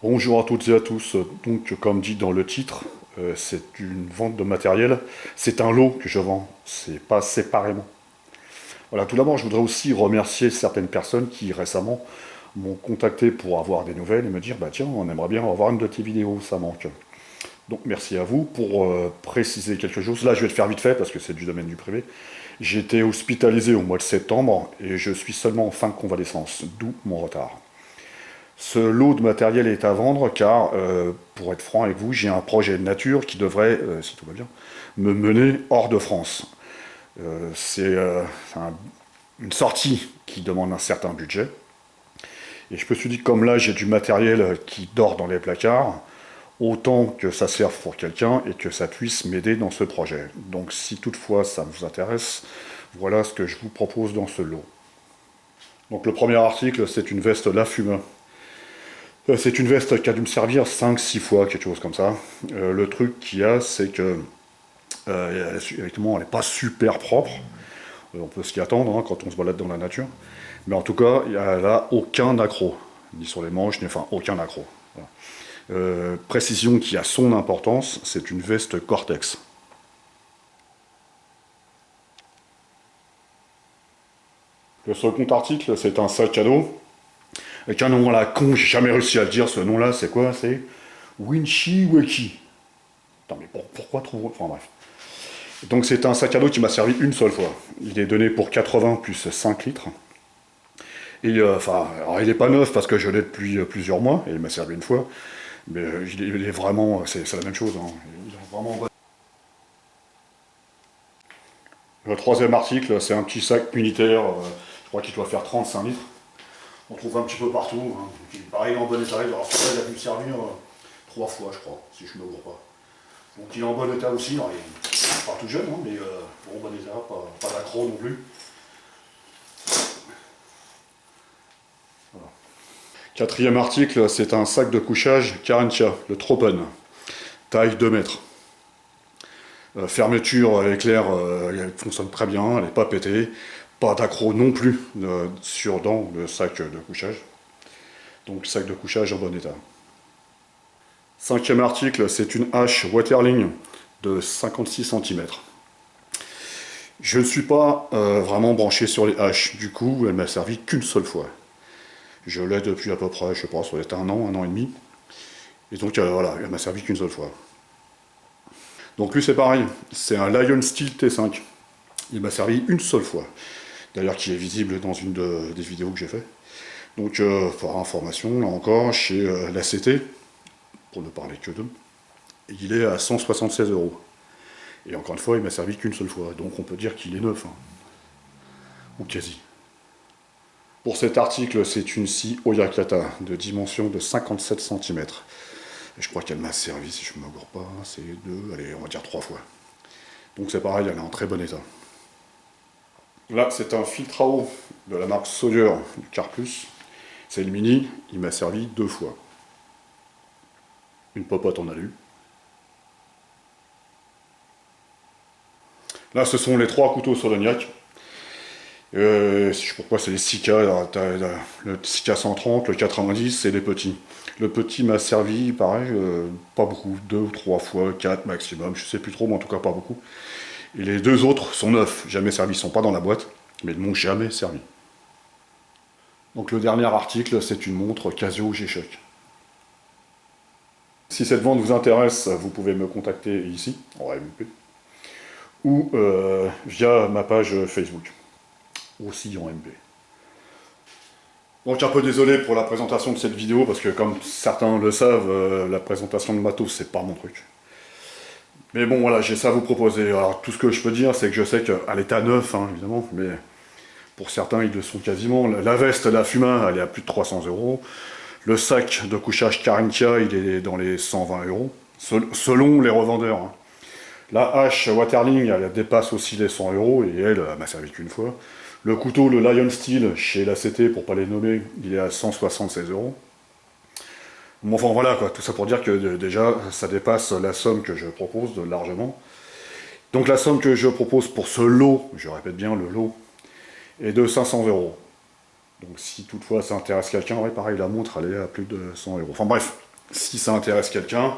Bonjour à toutes et à tous. Donc, comme dit dans le titre, c'est une vente de matériel. C'est un lot que je vends, c'est pas séparément. Voilà, tout d'abord, je voudrais aussi remercier certaines personnes qui récemment m'ont contacté pour avoir des nouvelles et me dire bah tiens, on aimerait bien avoir une de tes vidéos, ça manque. Donc, merci à vous pour préciser quelque chose. Là, je vais le faire vite fait parce que c'est du domaine du privé. J'ai été hospitalisé au mois de septembre et je suis seulement en fin de convalescence, d'où mon retard. Ce lot de matériel est à vendre car, pour être franc avec vous, j'ai un projet de nature qui devrait, si tout va bien, me mener hors de France. C'est une sortie qui demande un certain budget. Et je me suis dit que comme là j'ai du matériel qui dort dans les placards, autant que ça serve pour quelqu'un et que ça puisse m'aider dans ce projet. Donc si toutefois ça vous intéresse, voilà ce que je vous propose dans ce lot. Donc le premier article, c'est une veste La Fume. C'est une veste qui a dû me servir 5-6 fois, quelque chose comme ça. Le truc qu'il y a, c'est que effectivement, elle n'est pas super propre. On peut s'y attendre hein, quand on se balade dans la nature. Mais en tout cas, elle n'a aucun accroc. Ni sur les manches, ni enfin aucun accroc. Voilà. Précision qui a son importance, c'est une veste Cortex. Le second article, c'est un sac à dos. Avec un nom à la con, j'ai jamais réussi à le dire, ce nom-là, c'est quoi? C'est Winchy Weki. Putain, mais pourquoi trop... Enfin bref. Donc c'est un sac à dos qui m'a servi une seule fois. Il est donné pour 80 plus 5 litres. Et enfin, alors il n'est pas neuf parce que je l'ai depuis plusieurs mois, et il m'a servi une fois. Mais il est vraiment... C'est la même chose. Hein. Il est vraiment... Le troisième article, c'est un petit sac militaire. Je crois qu'il doit faire 35 litres. On trouve un petit peu partout. Hein. Pareil, en bon état. Alors celui-là, il a dû me servir 3 fois, je crois, si je ne me gourre pas. Donc il est en bon état aussi. Alors, il n'est pas tout jeune, hein, mais en bon état, pas d'accro non plus. Voilà. Quatrième article, c'est un sac de couchage Carentia, le Tropen, taille 2 mètres. Fermeture éclair, elle fonctionne très bien, elle n'est pas pétée. Pas d'accro non plus dans le sac de couchage. Donc sac de couchage en bon état. Cinquième article, c'est une hache Waterling de 56 cm. Je ne suis pas vraiment branché sur les haches, du coup elle m'a servi qu'une seule fois. Je l'ai depuis à peu près, je sais pas, ça doit être un an et demi. Et donc voilà, elle m'a servi qu'une seule fois. Donc lui c'est pareil, c'est un Lion Steel T5. Il m'a servi une seule fois. D'ailleurs qui est visible dans une des vidéos que j'ai fait. Donc pour information, là encore, chez l'ACT, pour ne parler que d'eux, il est à 176 €. Et encore une fois, il m'a servi qu'une seule fois, donc on peut dire qu'il est neuf. Hein. Ou quasi. Pour cet article, c'est une scie Oyakata de dimension de 57 cm. Et je crois qu'elle m'a servi, si je ne me gourre pas, c'est allez, on va dire 3 fois. Donc c'est pareil, elle est en très bon état. Là, c'est un filtre à eau de la marque Sawyer du Car Plus. C'est le mini, il m'a servi 2 fois. Une popote en alu. Là, ce sont les 3 couteaux Soloniac. Pourquoi c'est les 6K, le 6K 130, le 90 et les petits. Le petit m'a servi, pareil, pas beaucoup, 2 ou 3 fois, 4 maximum, je sais plus trop, mais en tout cas pas beaucoup. Et les 2 autres sont neufs, jamais servis, ils sont pas dans la boîte, mais ils ne m'ont jamais servi. Donc le dernier article, c'est une montre Casio G-Shock. Si cette vente vous intéresse, vous pouvez me contacter ici, en RMP, ou via ma page Facebook, aussi en MP. Donc un peu désolé pour la présentation de cette vidéo, parce que comme certains le savent, la présentation de matos, c'est pas mon truc. Mais bon, voilà, j'ai ça à vous proposer. Alors tout ce que je peux dire, c'est que je sais qu'à l'état neuf, hein, évidemment, mais pour certains, ils le sont quasiment. La veste, la Fuma, elle est à plus de 300 €. Le sac de couchage Carinthia, il est dans les 120 €, selon les revendeurs. Hein. La hache Waterling, elle dépasse aussi les 100 € et elle m'a servi qu'une fois. Le couteau, le Lion Steel, chez l'ACT, pour pas les nommer, il est à 176 €. Bon, enfin voilà, quoi. Tout ça pour dire que déjà, ça dépasse la somme que je propose de largement. Donc la somme que je propose pour ce lot, je répète bien le lot, est de 500 €. Donc si toutefois ça intéresse quelqu'un, ouais, pareil, la montre, elle est à plus de 100 €. Enfin bref, si ça intéresse quelqu'un.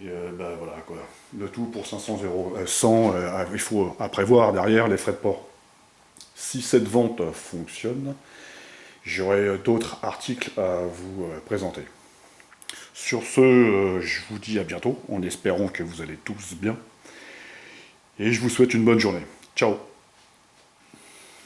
Et bah voilà quoi. Le tout pour 500 euros. 100, il faut à prévoir derrière les frais de port. Si cette vente fonctionne, j'aurai d'autres articles à vous présenter. Sur ce, je vous dis à bientôt, en espérant que vous allez tous bien. Et je vous souhaite une bonne journée. Ciao!